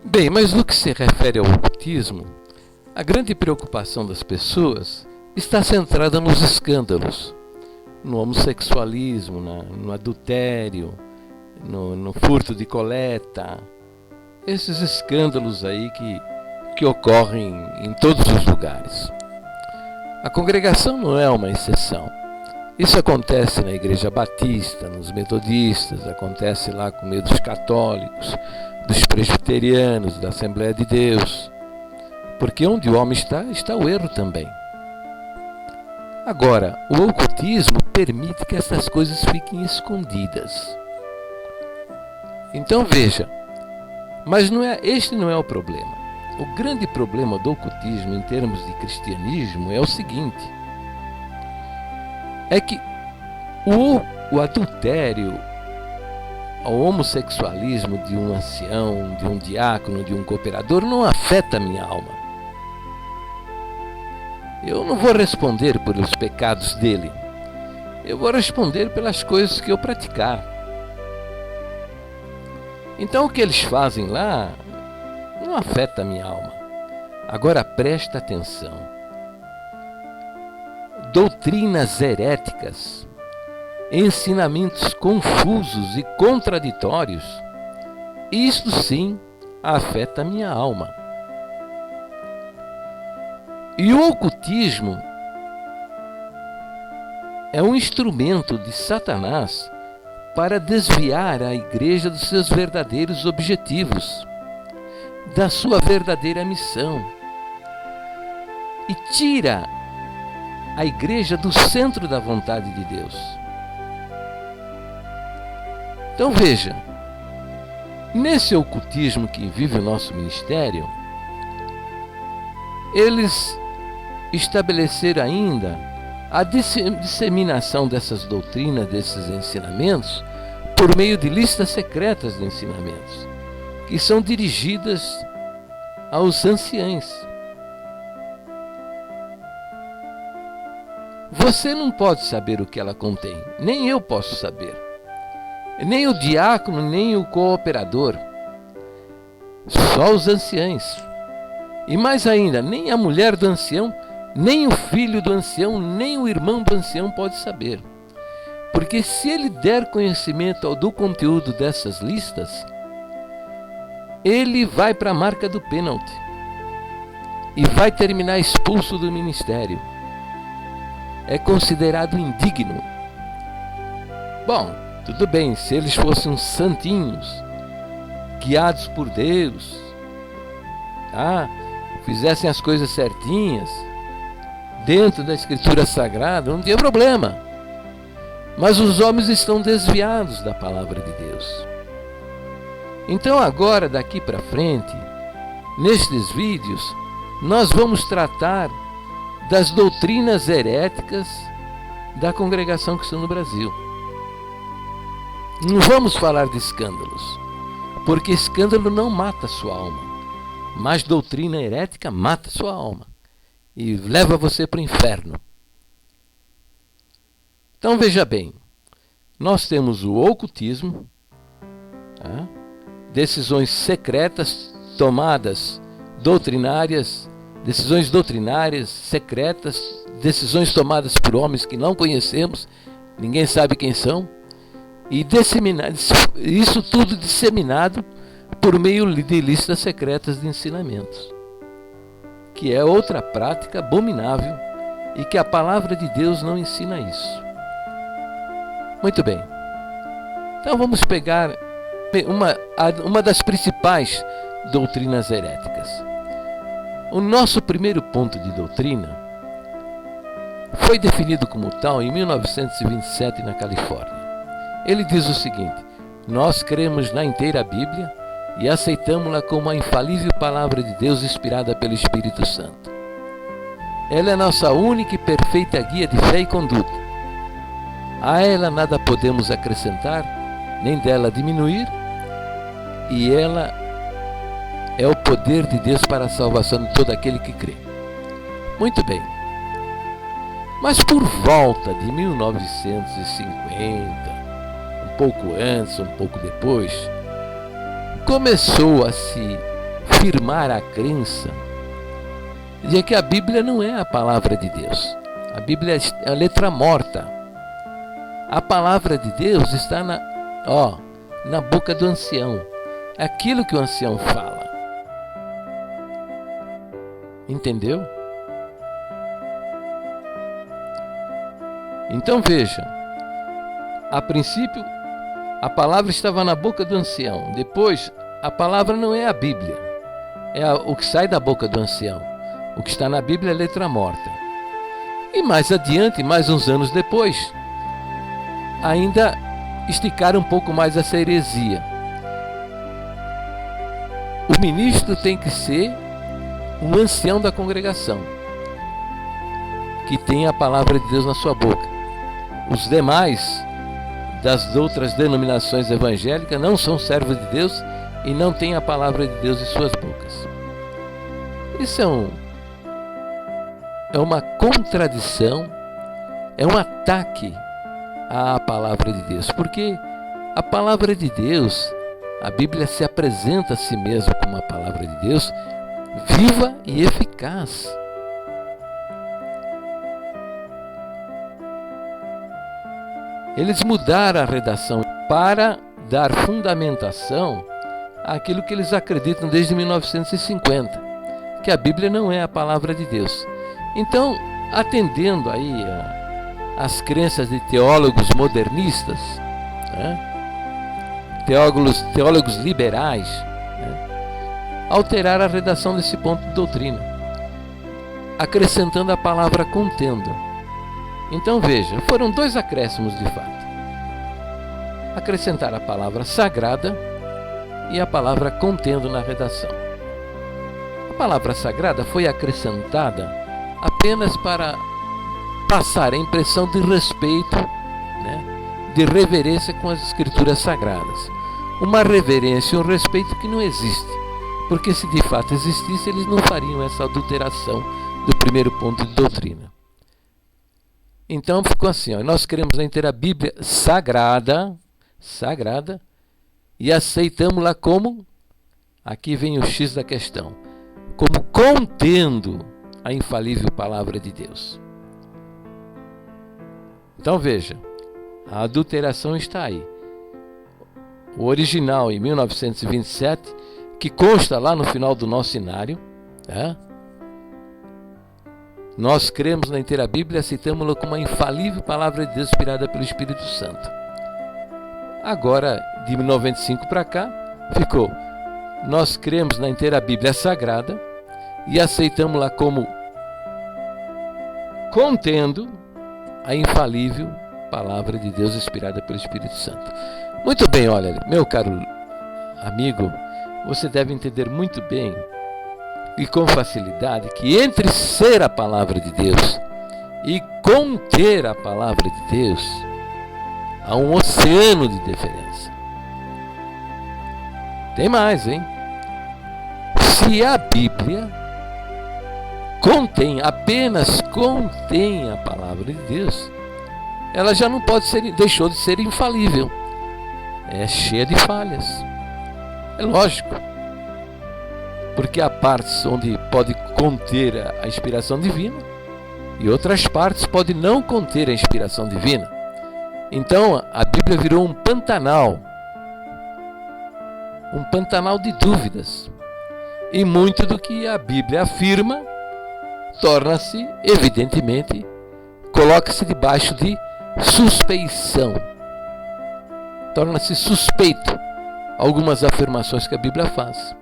Bem, mas no que se refere ao ocultismo, a grande preocupação das pessoas está centrada nos escândalos, no homossexualismo, no adultério, no furto de coleta, esses escândalos aí que ocorrem em todos os lugares. A congregação não é uma exceção. Isso acontece na Igreja Batista, nos metodistas, acontece lá com meio dos católicos, dos presbiterianos, da Assembleia de Deus. Porque onde o homem está o erro também. Agora, o ocultismo permite que essas coisas fiquem escondidas. Então veja, mas este não é o problema. O grande problema do ocultismo em termos de cristianismo é o seguinte: é que o adultério, o homossexualismo de um ancião, de um diácono, de um cooperador não afeta a minha alma. Eu não vou responder pelos pecados dele. Eu vou responder pelas coisas que eu praticar. Então o que eles fazem lá não afeta a minha alma. Agora presta atenção. Doutrinas heréticas, ensinamentos confusos e contraditórios, isto sim afeta a minha alma. E o ocultismo é um instrumento de Satanás para desviar a igreja dos seus verdadeiros objetivos, da sua verdadeira missão, e tira a igreja do centro da vontade de Deus. Então veja, nesse ocultismo que vive o nosso ministério, eles estabeleceram ainda a disseminação dessas doutrinas, desses ensinamentos, por meio de listas secretas de ensinamentos, que são dirigidas aos anciãos. Você não pode saber o que ela contém, nem eu posso saber, nem o diácono, nem o cooperador, só os anciãos. E mais ainda, nem a mulher do ancião, nem o filho do ancião, nem o irmão do ancião pode saber. Porque se ele der conhecimento do conteúdo dessas listas, ele vai para a marca do pênalti e vai terminar expulso do ministério. É considerado indigno. Bom, tudo bem, se eles fossem santinhos, guiados por Deus, fizessem as coisas certinhas, dentro da Escritura Sagrada, não tinha problema. Mas os homens estão desviados da palavra de Deus. Então agora, daqui para frente, nestes vídeos, nós vamos tratar das doutrinas heréticas da congregação cristã no Brasil. Não vamos falar de escândalos, porque escândalo não mata a sua alma, mas doutrina herética mata a sua alma e leva você para o inferno. Então veja bem, nós temos o ocultismo, decisões secretas tomadas doutrinárias, decisões doutrinárias secretas, decisões tomadas por homens que não conhecemos, ninguém sabe quem são, e isso tudo disseminado por meio de listas secretas de ensinamentos, que é outra prática abominável e que a palavra de Deus não ensina isso. Muito bem, então vamos pegar uma das principais doutrinas heréticas. O nosso primeiro ponto de doutrina foi definido como tal em 1927 na Califórnia. Ele diz o seguinte: nós cremos na inteira Bíblia e aceitamos-la como a infalível palavra de Deus inspirada pelo Espírito Santo. Ela é a nossa única e perfeita guia de fé e conduta. A ela nada podemos acrescentar, nem dela diminuir, e ela é o poder de Deus para a salvação de todo aquele que crê. Muito bem. Mas por volta de 1950, um pouco antes, um pouco depois, começou a se firmar a crença de que a Bíblia não é a palavra de Deus. A Bíblia é a letra morta. A palavra de Deus está na boca do ancião. É aquilo que o ancião fala. Entendeu? Então veja, a princípio a palavra estava na boca do ancião. Depois, a palavra não é a Bíblia, é o que sai da boca do ancião. O que está na Bíblia é letra morta. E mais adiante, mais uns anos depois, ainda esticaram um pouco mais essa heresia. O ministro tem que ser um ancião da congregação, que tem a palavra de Deus na sua boca. Os demais das outras denominações evangélicas não são servos de Deus e não têm a palavra de Deus em suas bocas. Isso é uma contradição, é um ataque à palavra de Deus, porque a palavra de Deus, a Bíblia se apresenta a si mesma como a palavra de Deus, viva e eficaz. Eles mudaram a redação para dar fundamentação àquilo que eles acreditam desde 1950, que a Bíblia não é a palavra de Deus. Então, atendendo aí às crenças de teólogos modernistas, teólogos liberais, alteraram a redação desse ponto de doutrina, acrescentando a palavra contendo. Então veja, foram dois acréscimos de fato. Acrescentar a palavra sagrada e a palavra contendo na redação. A palavra sagrada foi acrescentada apenas para passar a impressão de respeito, de reverência com as escrituras sagradas. Uma reverência e um respeito que não existe, porque se de fato existisse, eles não fariam essa adulteração do primeiro ponto de doutrina. Então ficou assim, nós queremos ter a Bíblia sagrada, e aceitamos-la como, aqui vem o X da questão, como contendo a infalível palavra de Deus. Então veja, a adulteração está aí. O original, em 1927, que consta lá no final do nosso inário, nós cremos na inteira Bíblia e aceitamos-la como a infalível palavra de Deus inspirada pelo Espírito Santo. Agora, de 95 para cá, ficou: nós cremos na inteira Bíblia sagrada e aceitamos-la como contendo a infalível palavra de Deus inspirada pelo Espírito Santo. Muito bem, olha, meu caro amigo, você deve entender muito bem e com facilidade que entre ser a palavra de Deus e conter a palavra de Deus há um oceano de diferença. Tem mais, hein? Se a Bíblia apenas contém a palavra de Deus, ela já não pode ser, deixou de ser infalível. É cheia de falhas. É lógico. Porque há partes onde pode conter a inspiração divina e outras partes podem não conter a inspiração divina. Então a Bíblia virou um pantanal de dúvidas. E muito do que a Bíblia afirma torna-se, evidentemente, coloca-se debaixo de suspeição. Torna-se suspeito algumas afirmações que a Bíblia faz.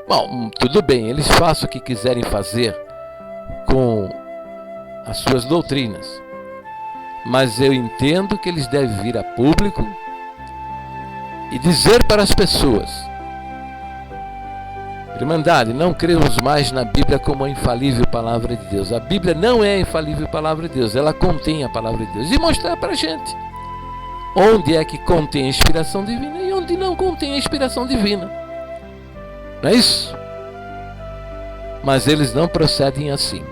Bom, tudo bem, eles façam o que quiserem fazer com as suas doutrinas, mas eu entendo que eles devem vir a público e dizer para as pessoas: Irmandade, não cremos mais na Bíblia como a infalível palavra de Deus. A Bíblia não é a infalível palavra de Deus, ela contém a palavra de Deus. E mostrar para a gente onde é que contém a inspiração divina e onde não contém a inspiração divina. Não é isso? Mas eles não procedem assim.